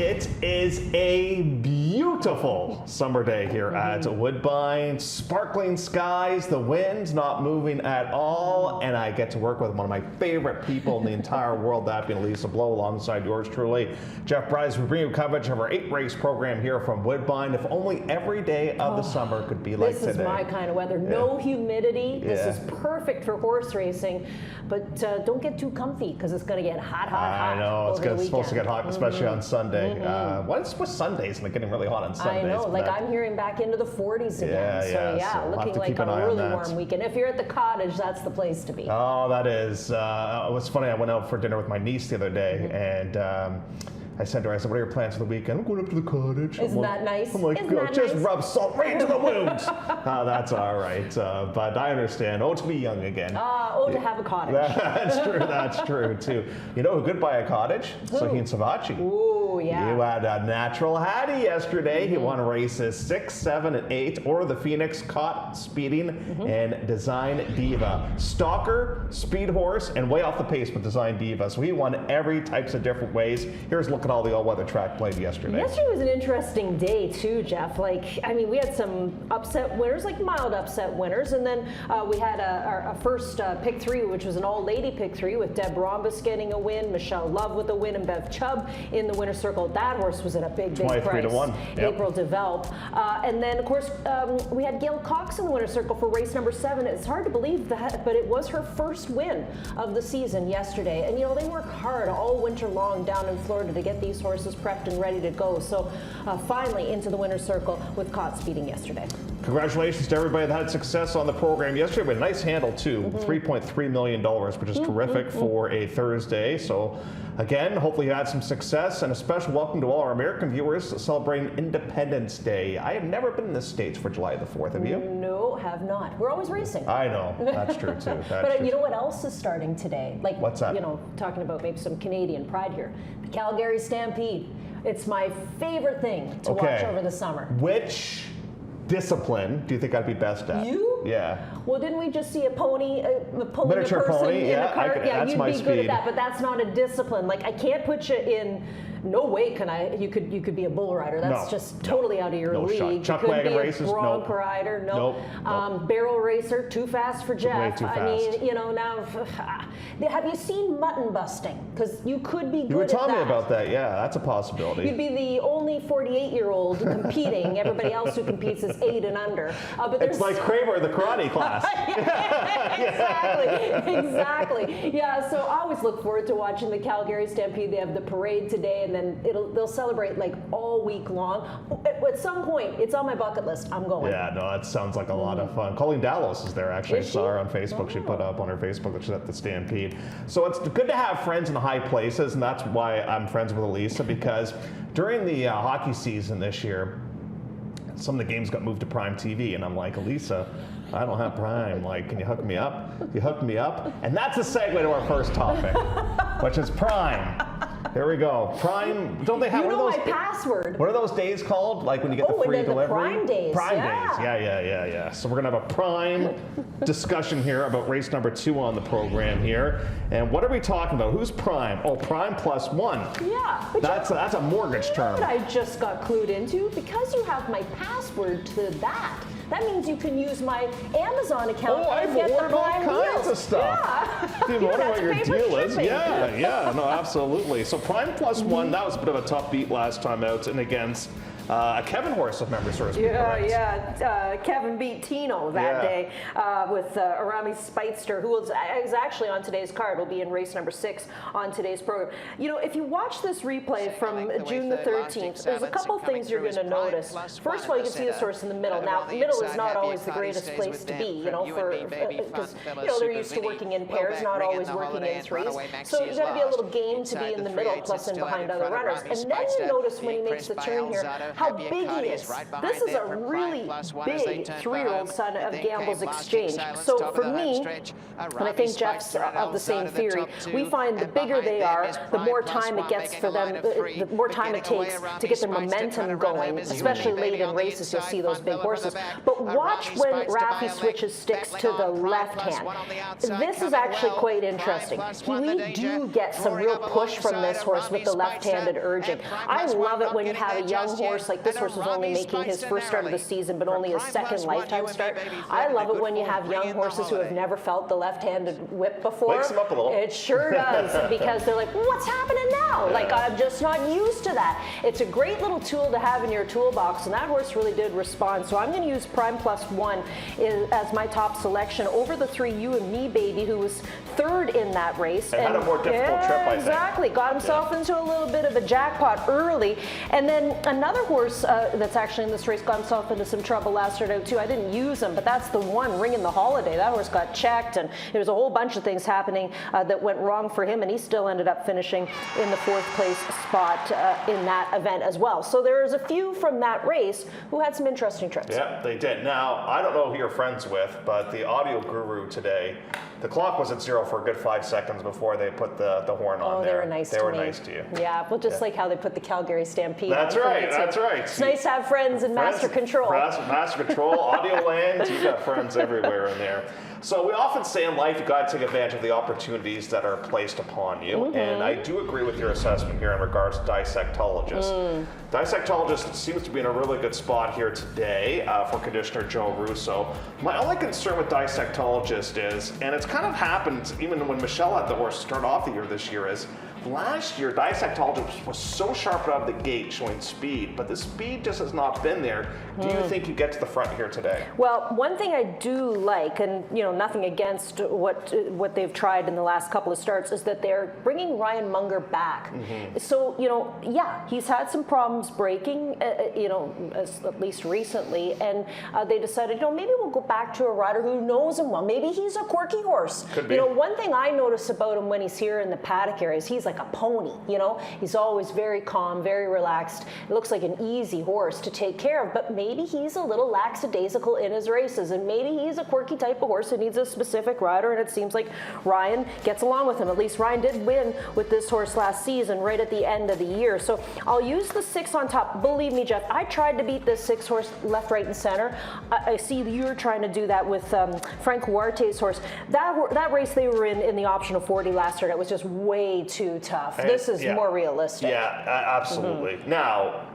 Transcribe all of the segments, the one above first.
it is a beautiful summer day here at Woodbine. Sparkling skies, the wind's not moving at all, and I get to work with one of my favorite people in the entire world, that being Lisa Blow, alongside yours truly, Jeff Bryce. We bring you coverage of our 8-race program here from Woodbine. If only every day of the summer could be like today. This is my kind of weather. No humidity. This is perfect for horse racing, but don't get too comfy because it's going to get hot. I know, it's supposed to get hot, especially on Sunday. What's Sundays and getting really hot on Sundays? I know, like I'm hearing back into the 40s again. So looking like a really warm weekend. If you're at the cottage, that's the place to be. Oh, that is. It was funny, I went out for dinner with my niece the other day, and I said to her, what are your plans for the weekend? I'm going up to the cottage. Isn't that nice? I'm like, just rub salt right into the wounds. That's all right. But I understand. To be young again. To have a cottage. That's true, too. You know who could buy a cottage? Sahin Savachi. Ooh, yeah. You had a natural Hattie yesterday. He won races 6, 7, and 8. Or the Phoenix caught speeding and Design Diva. Stalker, speed horse, and way off the pace with Design Diva. So he won every types of different ways. Here's a look at all the all-weather track played yesterday. Yesterday was an interesting day too, Jeff. We had some upset winners, like mild upset winners, and then we had our first pick 3, which was an all-lady pick 3 with Deb Rhombus getting a win, Michelle Love with a win, and Bev Chubb in the winner's circle. That horse was at a big price. 23-1. Yep. April Develop. And then, of course, we had Gail Cox in the winner's circle for race number 7. It's hard to believe that, but it was her first win of the season yesterday. And, they work hard all winter long down in Florida to get these horses prepped and ready to go. So finally into the winner's circle with Caught speeding yesterday. Congratulations to everybody that had success on the program yesterday. We had a nice handle too, $3.3 million, which is terrific for a Thursday. So again, hopefully you had some success, and a special welcome to all our American viewers celebrating Independence Day. I have never been in the States for July the 4th, have you? No, have not. We're always racing. I know, that's true too. But you know what else is starting today? What's that? Talking about maybe some Canadian pride here. The Calgary Stampede. It's my favorite thing to watch over the summer. Which discipline do you think I'd be best at? You? Yeah. Well, didn't we just see a pony, miniature person pony? in a cart? That's you'd my be speed. good at that, but that's not a discipline. I can't put you in. No way can I. You could be a bull rider. That's just totally out of your league. Chuck wagon races. Bronc rider. Nope. Barrel racer. Too fast for Jeff. Way too fast. Now. Have you seen mutton busting? Because you could be good at that. You were telling me about that. Yeah, that's a possibility. You'd be the only 48-year-old competing. Everybody else who competes is 8 and under. But it's like Kramer, the karate class. Exactly. Yeah. So I always look forward to watching the Calgary Stampede. They have the parade today, and then they'll celebrate all week long. At some point, it's on my bucket list. I'm going. Yeah, no, that sounds like a lot of fun. Colleen Dallos is there, actually. I saw her on Facebook. She put up on her Facebook that she's at the Stampede. So it's good to have friends in high places, and that's why I'm friends with Elisa, because during the hockey season this year, some of the games got moved to Prime TV, and I'm like, Elisa, I don't have Prime. Can you hook me up? You hook me up? And that's a segue to our first topic, which is Prime. Here we go. Prime, don't they have one of those? You know my password. What are those days called? When you get the free delivery? Prime days. Prime days. Yeah. So we're going to have a Prime discussion here about race number 2 on the program here. And what are we talking about? Who's Prime? Oh, Prime plus 1. Yeah. That's a mortgage term. What I just got clued into, because you have my password to that. That means you can use my Amazon account and get the Prime all kinds deals. of stuff. Yeah. Dude, wonder what your deal is. Shipping. No, absolutely. So Prime plus 1, that was a bit of a tough beat last time out, and against a Kevin horse, if memory serves me correct. Kevin beat Tino that day with Arami Speitster, who is actually on today's card. Will be in race number 6 on today's program. If you watch this replay from June the 13th, there's a couple things you're going to notice. First of all, you can see the horse in the middle. Now, middle is not always the greatest place to be, because they're used to working in pairs, not always working in threes. So you got to be a little game to be in the middle, plus in behind other runners. And then you notice when he makes the turn here, how big he is. This is a really big 3-year-old son of Gamble's Exchange. So for me, and I think Jeff's of the same theory, we find the bigger they are, the more time it gets for them, the more time it takes to get their momentum going, especially late in races. You'll see those big horses. But watch when Raffy switches sticks to the left hand. This is actually quite interesting. We do get some real push from this horse with the left-handed urging. I love it when you have a young horse, like this horse was only making his first start of the season, but only his second lifetime start. I love it when you have young horses who have never felt the left-handed whip before. Wakes them up a little. It sure does, because they're like, what's happening now? Like, I'm just not used to that. It's a great little tool to have in your toolbox, and that horse really did respond. So I'm going to use Prime Plus One as my top selection over the 3 You and Me Baby, who was third in that race. And had a more difficult trip, I think. Exactly. Got himself into a little bit of a jackpot early. And then another horse that's actually in this race got himself into some trouble last start out too. I didn't use him, but that's the one, Ringing the Holiday. That horse got checked, and there was a whole bunch of things happening that went wrong for him, and he still ended up finishing in the 4th place spot in that event as well. So there's a few from that race who had some interesting trips. Yeah, they did. Now, I don't know who you're friends with, but the audio guru today, the clock was at 0 for a good 5 seconds before they put the horn on there. They were nice to me. They were nice to you. Yeah, well, just like how they put the Calgary Stampede That's on. right, that's right. It's nice to have friends in Master Control. Master Control, Audio Land, you've got friends everywhere in there. So we often say in life, you've got to take advantage of the opportunities that are placed upon you. Mm-hmm. And I do agree with your assessment here in regards to dissectologists. Dissectologist seems to be in a really good spot here today for conditioner Joe Russo. My only concern with dissectologist is, and it's kind of happened even when Michelle had the horse start off the year this year, is last year, dissectologist was so sharp out of the gate showing speed, but the speed just has not been there. Do you think you get to the front here today? Well, one thing I do like, and nothing against what they've tried in the last couple of starts, is that they're bringing Ryan Munger back. Mm-hmm. So, yeah, he's had some problems breaking, at least recently, and they decided, maybe we'll go back to a rider who knows him well. Maybe he's a quirky horse. Could be. One thing I notice about him when he's here in the paddock area is he's like a pony, He's always very calm, very relaxed. It looks like an easy horse to take care of, but maybe he's a little lackadaisical in his races, and maybe he's a quirky type of horse that needs a specific rider, and it seems like Ryan gets along with him. At least Ryan did win with this horse last season, right at the end of the year. So I'll use the 6 on top. Believe me, Jeff, I tried to beat this 6 horse left, right, and center. I see you're trying to do that with Frank Huarte's horse. That race they were in the optional 40 last start, it was just way too tough. This is more realistic. Yeah, absolutely. Mm-hmm. Now,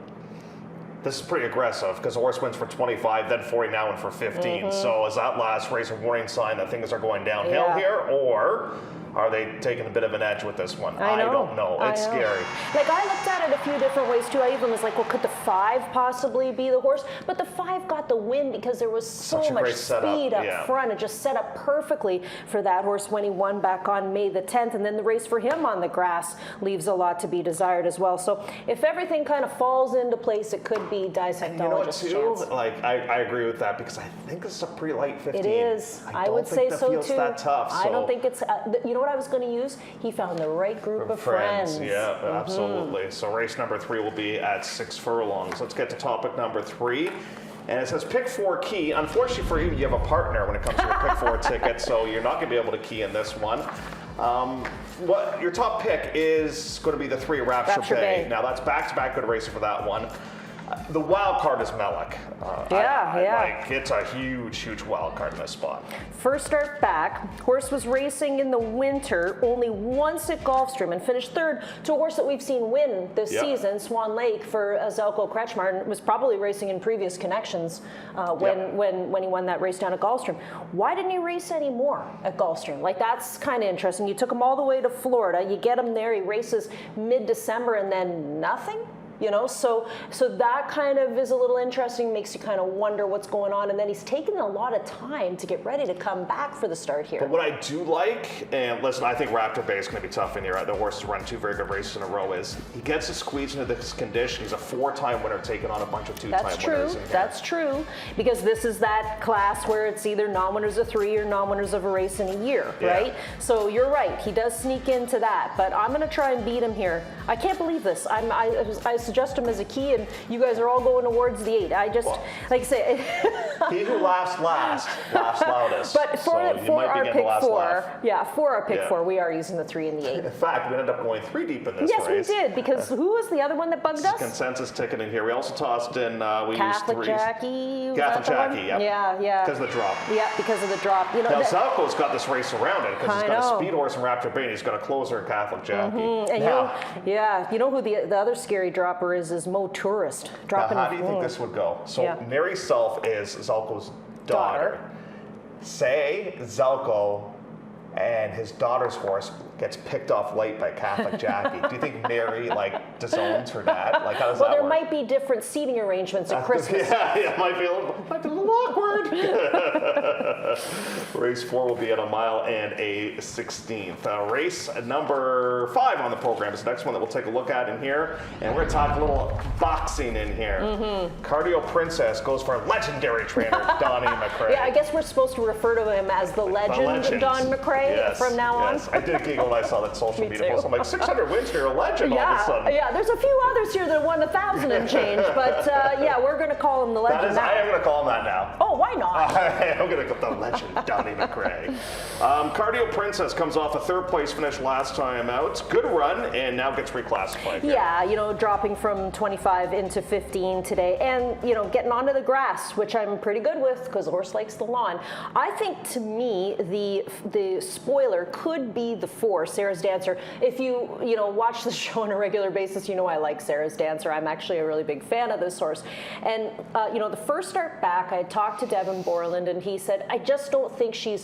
this is pretty aggressive because the horse wins for 25, then 40, now and for 15. Mm-hmm. So is that last race a warning sign that things are going downhill here, or are they taking a bit of an edge with this one? I don't know. It's scary. Like, I looked at it a few different ways too. I even was like, well, could the 5 possibly be the horse? But the 5 got the win because there was so much speed up front. It just set up perfectly for that horse when he won back on May the 10th. And then the race for him on the grass leaves a lot to be desired as well. So if everything kind of falls into place, it could be dissectologist's chance. Like, I agree with that because I think this is a pretty light 15. It is. I would say so too. That tough, so. I don't think it's, what I was going to use? He found the right group of friends. Yeah, absolutely. So race number 3 will be at 6 furlongs. Let's get to topic number 3. And it says pick 4 key. Unfortunately for you, you have a partner when it comes to your pick 4 ticket, so you're not going to be able to key in this one. Your top pick is going to be the 3 Rapture Bay. Now that's back-to-back good racing for that one. The wild card is Mellick. It's a huge wild card in this spot. First start back, horse was racing in the winter only once at Gulfstream and finished 3rd to a horse that we've seen win this season, Swan Lake, for Zelko Kretschmar, and was probably racing in previous connections when he won that race down at Gulfstream. Why didn't he race anymore at Gulfstream? Like, that's kind of interesting. You took him all the way to Florida, you get him there, he races mid-December, and then nothing? So that kind of is a little interesting, makes you kind of wonder what's going on. And then he's taken a lot of time to get ready to come back for the start here. But what I do like, and listen, I think Raptor Bay is going to be tough in here. The horse has run 2 very good races in a row. Is he gets to squeeze into this condition. He's a 4-time winner taking on a bunch of 2-time winners. That's true. Because this is that class where it's either non-winners of 3 or non-winners of a race in a year, right? So you're right. He does sneak into that. But I'm going to try and beat him here. I can't believe this. I was suggest him as a key, and you guys are all going towards the 8. I just, like I say... He who laughs last, laughs loudest. But for our pick 4, we are using the 3 and the 8. In fact, we ended up going 3 deep in this race. race. Yes, we did, because who was the other one that bugged us? Consensus ticket in here. We also tossed in, we Catholic used 3s. Jackie. Catholic Jackie, yep. Yeah. Because of the drop. Yeah, because of the drop. Now, Zalco's got this race surrounded because he's got a speed horse in Raptor Bay, and he's got a closer in Catholic Jackie. And you know who the other scary dropper is Mo Tourist. Now, how do you think this would go? So Mary Self is Zalco's daughter. Say Zalco and his daughter's horse gets picked off light by Catholic Jackie. Do you think Mary disowns her dad? Like, how does that work? Well, there might be different seating arrangements at Christmas. It might be a little awkward. Race 4 will be at 1 mile and a 16th. Race number 5 on the program is the next one that we'll take a look at in here, and we're going to talk a little boxing in here. Cardio Princess goes for legendary trainer Donnie McRae. Yeah, I guess we're supposed to refer to him as the legend Don McRae from now on. I did giggle when I saw that social media post. I'm like, 600 wins here, a legend all of a sudden. Yeah, there's a few others here that won 1,000 and change, but we're going to call him the legend now. I am going to call him that now. Oh, why not? I'm going to go the legend, Donnie McRae. Cardio Princess comes off a 3rd place finish last time out. Good run, and now gets reclassified. Yeah, dropping from 25 into 15 today, and getting onto the grass, which I'm pretty good with because the horse likes the lawn. I think, to me, the spoiler could be the 4, Sarah's Dancer. If you watch the show on a regular basis, I like Sarah's Dancer. I'm actually a really big fan of this horse. And the first start back, I talked to Devin Borland, and he said, I just don't think she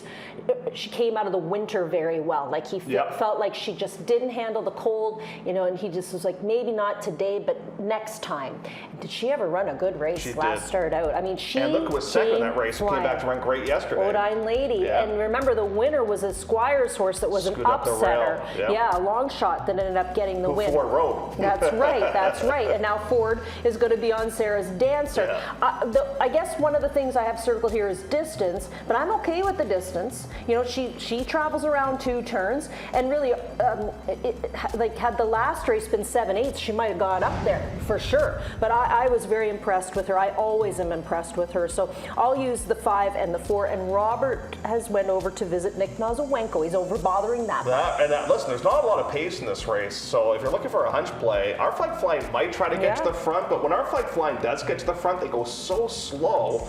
came out of the winter very well. Like, he felt like she just didn't handle the cold, and he just was like, maybe not today, but next time. Did she ever run a good race last start out? I mean, and look who was second in that race. Who came back to run great yesterday. Woodbine Lady. Yeah. And remember, the winner was a Squire's horse that was an upsetter. Yeah, a long shot that ended up getting the win. Ford rode. That's right. And now Ford is going to be on Sarah's Dancer. Yeah. I guess one of the things I have circled here is distance, but I'm okay with the distance. She travels around 2 turns, and really, had the last race been 7/8, she might have gone up there for sure. But I was very impressed with her. I always am impressed with her. So I'll use the 5 and the 4. And Robert has went over to visit Nick Nazawenko. He's over bothering that. Listen, there's not a lot of pace in this race. So if you're looking for a hunch play, Our Flag Flying might try to get to the front, but when Our Flag Flying does get to the front, they go so slow.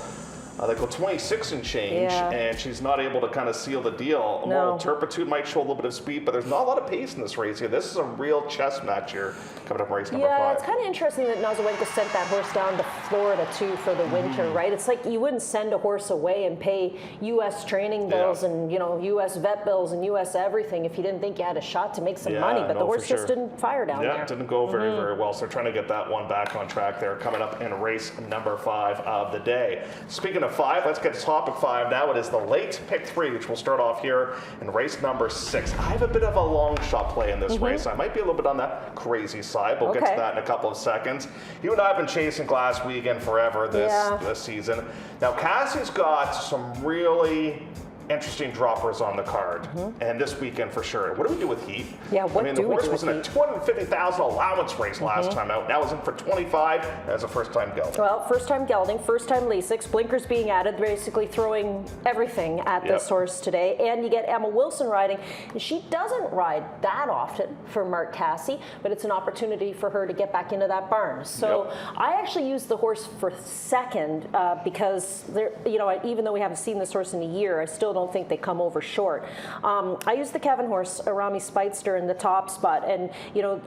They go 26 and change, and she's not able to kind of seal the deal. Moral Turpitude might show a little bit of speed, but there's not a lot of pace in this race here. This is a real chess match here coming up in race number 5. Yeah, it's kind of interesting that Nazawenko sent that horse down to Florida, too, for the winter, right? It's like you wouldn't send a horse away and pay U.S. training bills and, U.S. vet bills and U.S. everything if you didn't think you had a shot to make some money. But the horse just didn't fire down there. Yeah, it didn't go very, very well. So they're trying to get that one back on track there coming up in race number 5 of the day. Speaking of 5, let's get to topic 5 now. It is the late pick 3, which will start off here in race number 6. I have a bit of a long shot play in this race. I might be a little bit on that crazy side. We'll get to that in a couple of seconds. You and I have been chasing Glass Weekend forever this season. Now, Cassie's got some really interesting droppers on the card, and this weekend for sure. What do we do with Heat? Yeah, the horse was in a $250,000 allowance race last time out. Now it's in for 25 as a first-time gelding. Well, first-time gelding, first-time Lasix, blinkers being added, basically throwing everything at this horse today. And you get Emma Wilson riding, and she doesn't ride that often for Mark Cassie, but it's an opportunity for her to get back into that barn. So I actually used the horse for second because even though we haven't seen this horse in a year, I still don't think they come over short. I used the Kevin horse, Arami Speitster, in the top spot, and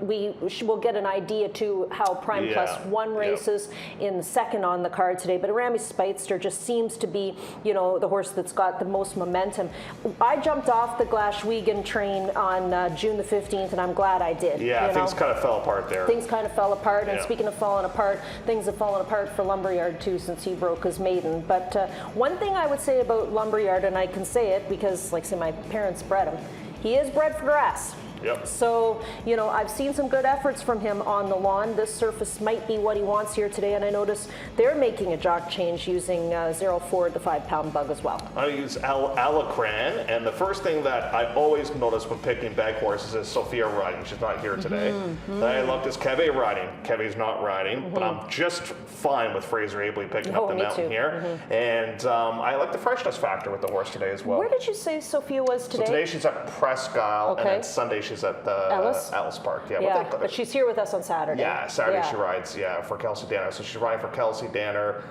we will get an idea too how Prime Plus 1 races in the second on the card today. But Arami Speitster just seems to be the horse that's got the most momentum. I jumped off the Glashwegan train on June the 15th, and I'm glad I did. Yeah, things kind of fell apart there. Things kind of fell apart, and speaking of falling apart, things have fallen apart for Lumberyard too since he broke his maiden. But one thing I would say about Lumberyard, and I can say it because, like I say, my parents bred him. He is bred for grass. Yep. So, you know, I've seen some good efforts from him on the lawn. This surface might be what he wants here today, and I notice they're making a jock change using 04, the 5-pound bug as well. I use Alacran, and the first thing that I always notice when picking bag horses is Sophia riding. She's not here today. Then I looked, is Keve riding? Keve's not riding, but I'm just fine with Fraser Abley picking up the mountain here. And I like the freshness factor with the horse today as well. Where did you say Sophia was today? So today she's at Presque Isle, and then Sunday she's at the Ellis Park. Yeah, but she's here with us on Saturday. Yeah, Saturday she rides, for Kelsey Danner. So she's riding for Kelsey Danner.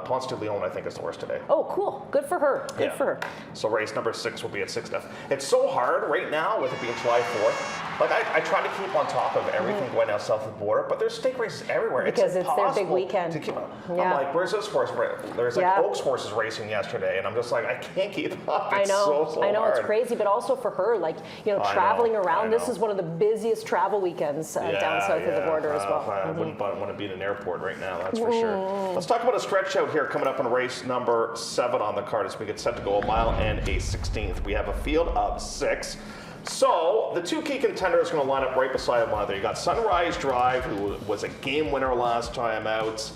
Ponce de Leon, I think, is the horse today. Oh, cool. Good for her. Good for her. So race number 6 will be at 6 F. It's so hard right now with it being July 4th. Like, I try to keep on top of everything going down south of the border, but there's stake races everywhere. Because it's their big weekend. To keep I'm like, where's this horse? There's like Oaks horses racing yesterday, and I'm just like, I can't keep up. It's so I know, hard. It's crazy, but also for her, like, you know, traveling around, this is one of the busiest travel weekends down south of the border as well. I wouldn't want to be in an airport right now, that's for sure. Let's talk about a stretch out here coming up in race number 7 on the card as we get set to go a mile and a 16th. We have a field of 6. So the 2 key contenders are going to line up right beside one another. You got Sunrise Drive, who was a game winner last time out.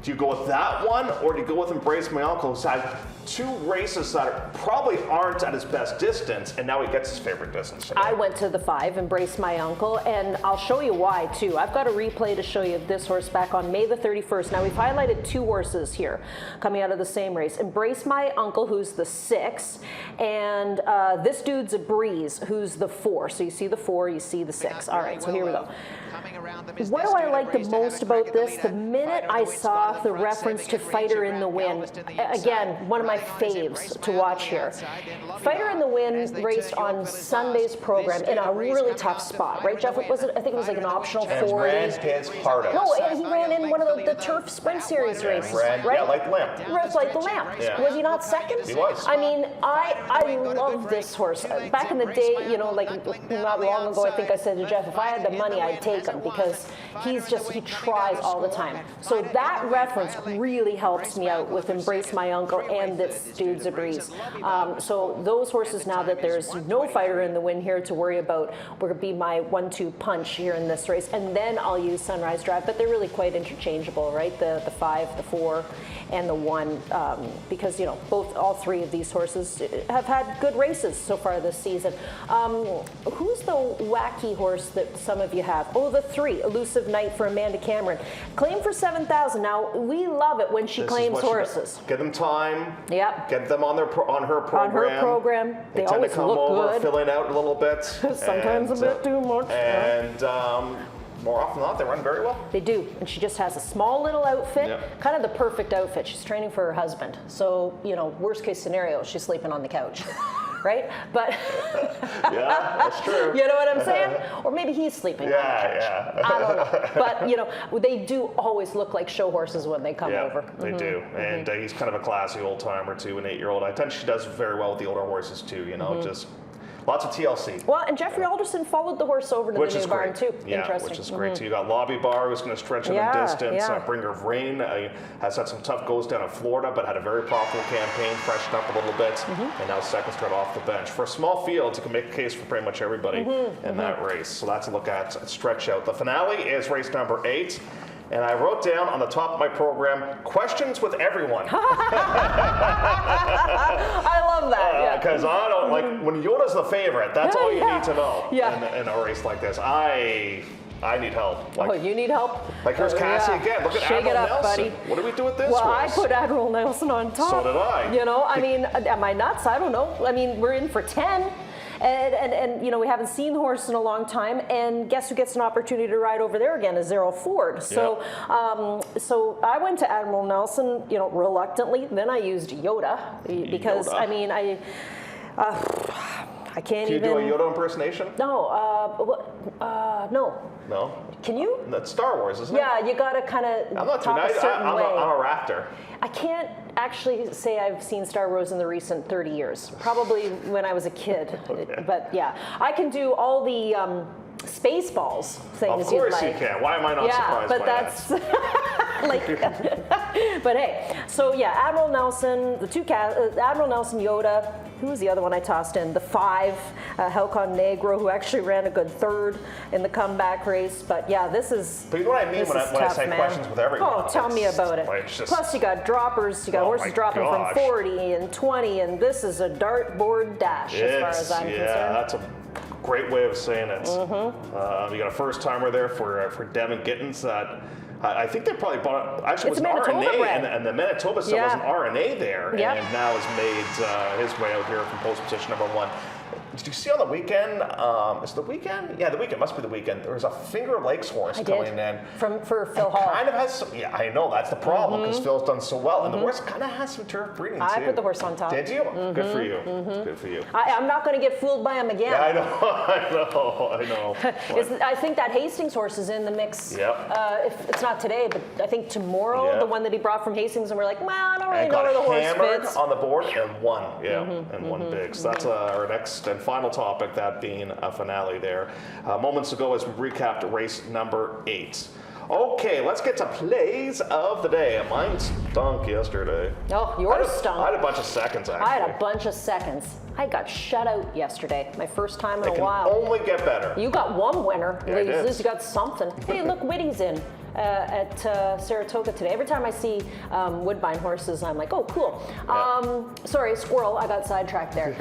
Do you go with that one, or do you go with Embrace My Uncle, who's had 2 races that probably aren't at his best distance, and now he gets his favorite distance today? I went to the 5, Embrace My Uncle, and I'll show you why, too. I've got a replay to show you of this horse back on May the 31st. Now, we've highlighted 2 horses here coming out of the same race. Embrace My Uncle, who's the 6, and This Dude's a Breeze, who's the 4. So you see the 4, you see the 6. All right, so here we go. What do I like the most about this? The minute I saw the reference to Fighter in the Wind, again, one of my faves to watch here. Fighter in the Wind raced on Sunday's program in a really tough spot, right, Jeff? I think it was like an optional 40. And ran his heart out. No, he ran in one of the Turf Sprint Series races, right? Yeah, like the Lamb. Right, like the Lamb. Yeah. Was he not second? He was. I mean, I love this horse. Back in the day, you know, like not long ago, I think I said to Jeff, if I had the money, I'd take him because he tries all the time. So that reference really helps me out with Embrace My Uncle and This Dude's a Breeze. So those horses, now that there's no Fighter in the Wind here to worry about, will be my 1-2 punch here in this race. And then I'll use Sunrise Drive, but they're really quite interchangeable, right? The 5, the 4, and the 1, because, you know, all 3 of these horses have had good races so far this season. Who's the wacky horse that some of you have? Oh, the 3, Elusive Night for Amanda Cameron. Claimed for $7,000. Now, we love it when she claims horses. Give them time. Yep. Get them on her program. On her program. They tend always to come look over, good. filling out a little bit. Sometimes a bit too much. And more often than not, they run very well. They do, and she just has a small little outfit, kind of the perfect outfit. She's training for her husband, so, you know, worst case scenario, she's sleeping on the couch. Right? But yeah, that's true. You know what I'm saying? Or maybe he's sleeping on the couch. Yeah. I don't know. But, you know, they do always look like show horses when they come over. They do. And he's kind of a classy old timer too, an 8-year-old. I think she does very well with the older horses too, you know, just lots of TLC. Well, and Jeffrey Alderson followed the horse over to the new barn too. Yeah, interesting. Which is great too. You got Lobby Bar, who's going to stretch him in distance. Bringer of Rain has had some tough goes down in Florida, but had a very profitable campaign, freshened up a little bit, and now second start off the bench. For a small field, you can make a case for pretty much everybody in that race. So that's a look at stretch out. The finale is race number 8. And I wrote down on the top of my program, questions with everyone. I love that. Because I don't, like, when Yoda's the favorite, that's all you need to know in a race like this. I need help. Like, you need help? Like, here's Cassie again. Look at Shake Admiral it up, Nelson. buddy. What do we do with this Well, horse? I put Admiral Nelson on top. So did I. You know, I mean, am I nuts? I don't know. I mean, we're in for 10. And you know, we haven't seen the horse in a long time, and guess who gets an opportunity to ride over there again is Zero Ford. So so I went to Admiral Nelson, you know, reluctantly. Then I used Yoda because I mean I can't even. Can you do a Yoda impersonation? No, no. No? Can you? That's Star Wars, isn't it? Yeah, you gotta kind of talk a certain way. I'm a raptor. I can't actually say I've seen Star Wars in the recent 30 years. Probably when I was a kid. But yeah, I can do all the Spaceballs things. Of course you can. Why am I not surprised by that's like. But hey, so yeah, Admiral Nelson, the two Admiral Nelson, Yoda. who was the other one I tossed in? The 5, Helcon Negro, who actually ran a good third in the comeback race. But yeah, this is. But you know what I mean when I say man. questions with everyone. Oh, tell me about it. Plus, you got droppers. You got horses dropping from 40 and 20, and this is a dartboard dash as far as I'm concerned. Yeah, that's a great way of saying it. You got a first timer there for Devin Gittins that. I think they probably bought. Actually, it was an RNA, and the Manitoba stuff was an RNA there, and now has made his way out here from post position number 1. Did you see on the weekend? Is it the weekend? Yeah, the weekend must be the weekend. There was a Finger Lakes horse coming in for Phil Hall. Kind of has some. Yeah, I know that's the problem because Phil's done so well, and the horse kind of has some turf breeding too. I put the horse on top. Did you? Good for you. Good for you. I'm not going to get fooled by him again. Yeah, I know. I think that Hastings horse is in the mix. Yep. If it's not today, but I think tomorrow, the one that he brought from Hastings, and we're like, well, I don't really know where the horse fits. On the board and won. And won big. So that's our next and final topic, that being a finale there. Moments ago, as we recapped race number 8. Okay, let's get to plays of the day. Mine stunk yesterday. Oh, yours stunk. I had a bunch of seconds, actually. I had a bunch of seconds. I got shut out yesterday. My first time in a while. It can only get better. You got one winner. Yeah, At least you got something. Hey, look, Whitty's in at Saratoga today. Every time I see Woodbine horses, I'm like, oh, cool. Sorry, squirrel. I got sidetracked there.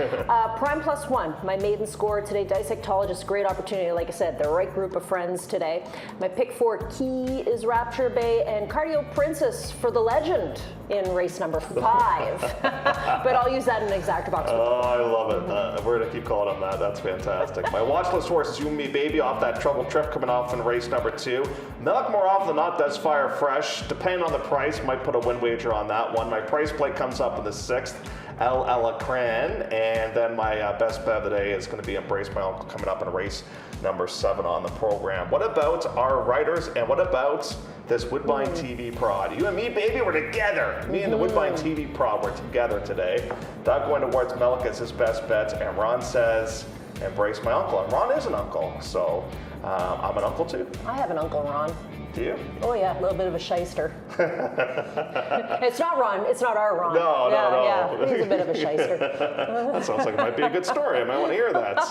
Prime +1, my maiden score today. Dissectologist, great opportunity. Like I said, the right group of friends today. My pick 4 key is Rapture Bay, and Cardio Princess for the legend in race number 5. But I'll use that in an exact box. Oh, I love it. We're going to keep calling him that. That's fantastic. My watch list horse is You and Me Baby off that Trouble Trip coming off in race number 2. Milk more often than not does fire fresh. Depending on the price, might put a win wager on that one. My price play comes up in the 6th. El Elacran, and then my best bet of the day is going to be Embrace My Uncle coming up in race number 7 on the program. What about our writers, and what about this Woodbine TV prod? You and me, baby, we're together. Me and the Woodbine TV prod, we're together today. Doug going towards Melik as his best bet, and Ron says Embrace My Uncle, and Ron is an uncle, so I'm an uncle too. I have an Uncle Ron. Do you? Oh yeah, a little bit of a shyster. It's not Ron. It's not our Ron. No. Yeah, he's a bit of a shyster. That sounds like it might be a good story. I might want to hear that.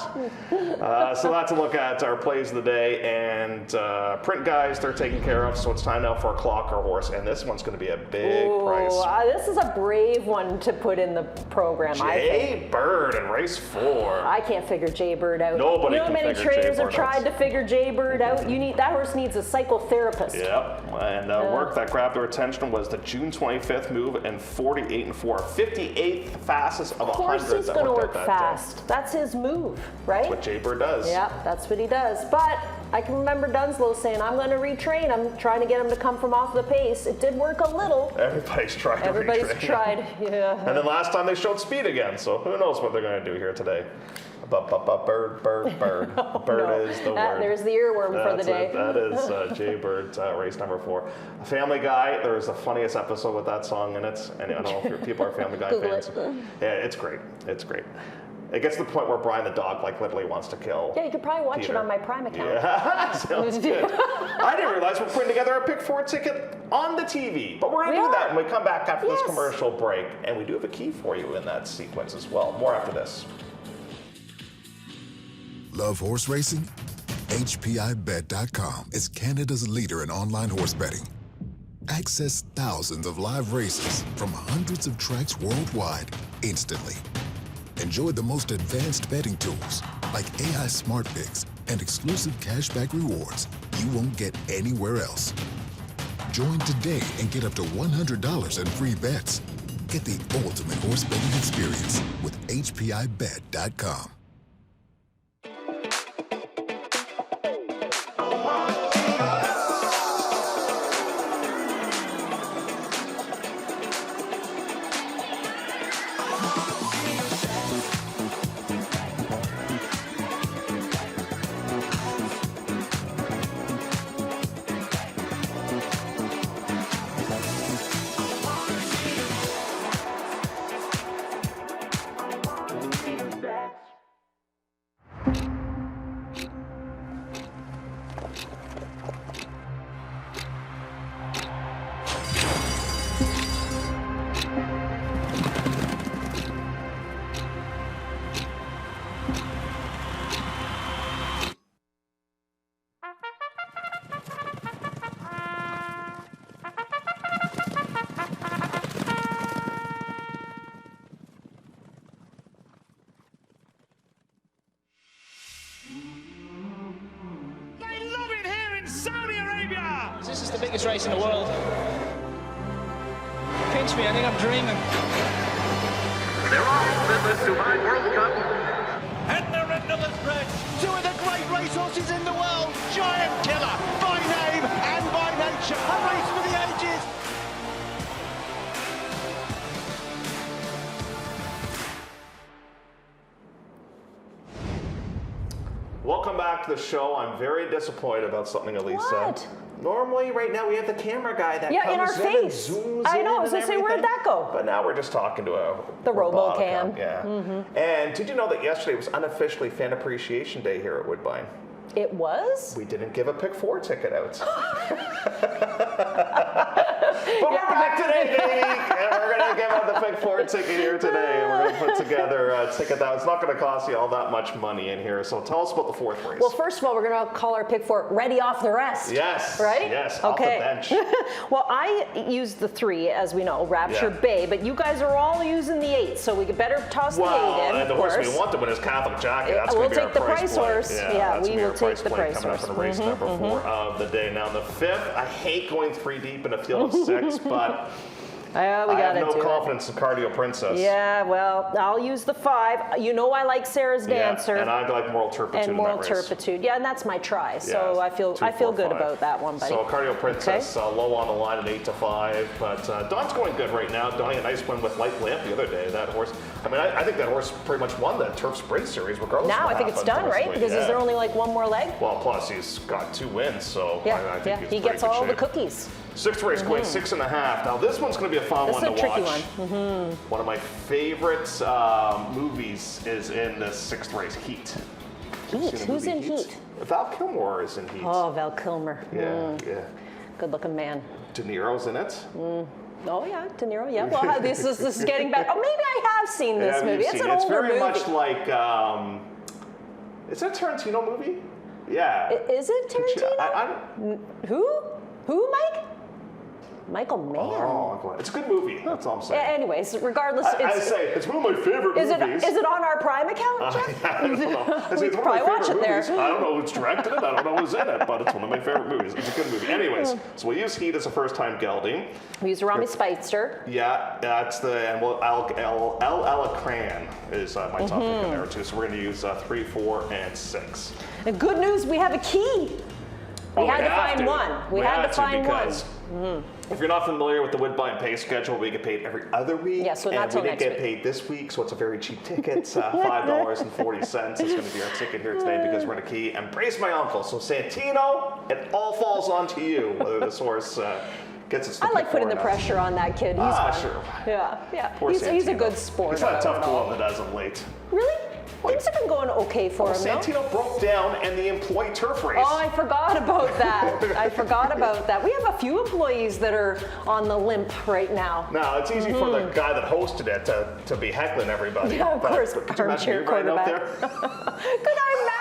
So that's a look at our plays of the day, and print guys, they're taken care of. So it's time now for a clocker horse, and this one's going to be a big price. This is a brave one to put in the program. Jaybird in race 4. I can't figure Jaybird out. Nobody can figure Jaybird out. You know how many trainers have tried to figure Jaybird out? That horse needs a psychotherapist. Yep, and work that grabbed their attention was the June 25th move and 48 and 4, 58th fastest of 100. Of course he's going to work fast. That's his move, right? That's what Jaybird does. Yeah, that's what he does. But I can remember Dunslow saying, I'm going to retrain him, trying to get him to come from off the pace. It did work a little. Everybody's tried to retrain. Everybody's tried, yeah. And then last time they showed speed again, so who knows what they're going to do here today. Bird. Bird is the word. There's the earworm for the day. That is Jaybird, race number 4. Family Guy, there's the funniest episode with that song in it. And I don't know if people are Family Guy fans. Yeah, it's great. It's great. It gets to the point where Brian the dog literally wants to kill. Yeah, you could probably watch Peter. it on my Prime account. Yeah, sounds good. I didn't realize we're putting together a pick 4 ticket on the TV, but we're going to do that when we come back after this commercial break, and we do have a key for you in that sequence as well. More after this. Love horse racing? HPIBet.com is Canada's leader in online horse betting. Access thousands of live races from hundreds of tracks worldwide instantly. Enjoy the most advanced betting tools like AI Smart Picks and exclusive cashback rewards you won't get anywhere else. Join today and get up to $100 in free bets. Get the ultimate horse betting experience with HPIBet.com. Saudi Arabia. This is the biggest race in the world. Pinch me, I think I'm dreaming. They're off in the Dubai World Cup. And they're into the stretch. Two of the great racehorses in the world. Giant Killer, by name and by nature. A race for the ages. Welcome back to the show. I'm very disappointed about something Elise What? said. Normally, right now, we have the camera guy that Yeah, comes in our and face. zooms I in know, I was and gonna say, where'd everything. that go? But now we're just talking to a The robotic RoboCam. arm, yeah. And did you know that yesterday was unofficially Fan Appreciation Day here at Woodbine? It was? We didn't give a Pick 4 ticket out. But we're back today, and we're going to give out the Pick 4 ticket here today. We're going to put together a ticket that it's not going to cost you all that much money in here. So tell us about the fourth race. Well, first of all, we're going to call our pick for ready off the rest. Yes. Right? Yes, okay. off the bench. Well, I used the 3, as we know, Rapture Yeah. Bay, but you guys are all using the 8, so we could better toss the 8 in. Well, and the horse we course. want to win is Catholic Jacket. That's We'll going to be take the our price play. horse. Yeah, that's we gonna be will our take the play price coming horse. up in race number 4 of the day. Now, in the 5th, I hate going 3 deep in a field of 6, but we I have gotta no do it. confidence in Cardio Princess. Yeah, well, I'll use the 5. You know I like Sarah's Dancer. And I like Moral Turpitude And Moral in that race. Turpitude. Yeah, and that's my try. So Yeah, I feel 2, 4, good 5. about that one, buddy. So Cardio Princess Okay. low on the line at 8 to 5, but Dawn's going good right now. Dawn had a nice win with Light Lamp the other day. That horse, I mean, I think that horse pretty much won the Turf Sprint Series, regardless. Now of what I think it's happened done, right? first week. Because is there only like one more leg? Well, plus he's got 2 wins, so Yeah, I think he's he in gets pretty all good the shape. cookies. 6th race going 6.5. Now this one's going to be a fun This one is to a tricky watch. one. One of my favorite movies is in the 6th race, Heat. Heat? Seen the Who's movie in Heat? Val Kilmer is in Heat. Oh, Val Kilmer. Yeah, yeah. Good-looking man. De Niro's in it. Oh yeah, De Niro. Yeah. Well, this is getting back. Oh, maybe I have seen this Yeah, movie. you've It's seen an it. It's older very movie. much like, is that a Tarantino movie? Yeah. Is it Tarantino? I Who? Who, Mike? Michael Mann. oh, it's a good movie. That's all I'm saying. Anyways, regardless, I say it's one of my favorite is movies. it on our Prime account, Jeff? I don't know. I say it's one of We could my probably watch favorite it there. movies. I don't know who's directed it. I don't know who's in it, but it's one of my favorite movies. It's a good movie. Anyways, so we'll use Heat as a first-time gelding. We use Rami Speitster. Yeah, that's and we'll El Alacran is my top pick in there too. So we're going to use 3, 4, and 6. The good news, we have a key. We had to find one. We had to find one. because if you're not familiar with the Woodbine pay schedule, we get paid every other week. Yeah, so not and till we didn't next get week. paid this week, so it's a very cheap ticket. $5.40 is going to be our ticket here today because we're going to key and brace my uncle. So Santino, it all falls onto you whether this horse gets its. I like putting the pressure on that kid. He's fun. Sure. Yeah. Poor He's a Santino. good sport. He's had a tough about it all. go of it as of late. Really? Things have been going okay for him, no? Santino broke down in the employee turf race. Oh, I forgot about that. We have a few employees that are on the limp right now. Now, it's easy for the guy that hosted it to be heckling everybody. Yeah, of course, Could you imagine armchair you running out quarterback. there? Could I imagine?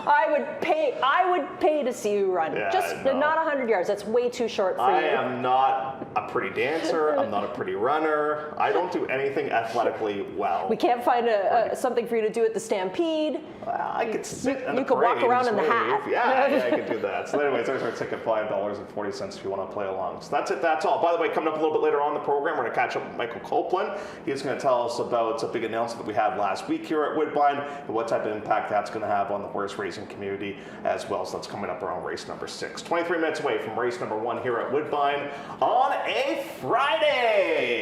I would pay to see you run. Yeah, Just no. not 100 yards. That's way too short for I you. am not a pretty dancer. I'm not a pretty runner. I don't do anything athletically well. We can't find something for you to do at the Stampede. I could sit in You a could walk parade around and in the wave. hat. Yeah, I could do that. So anyways, there's our ticket, $5.40 if you want to play along. So that's it, that's all. By the way, coming up a little bit later on in the program, we're going to catch up with Michael Copeland. He's going to tell us about a big announcement that we had last week here at Woodbine and what type of impact that's going to have on the horse racing community as well. So that's coming up around race number 6. 23 minutes away from race number 1 here at Woodbine on a Friday.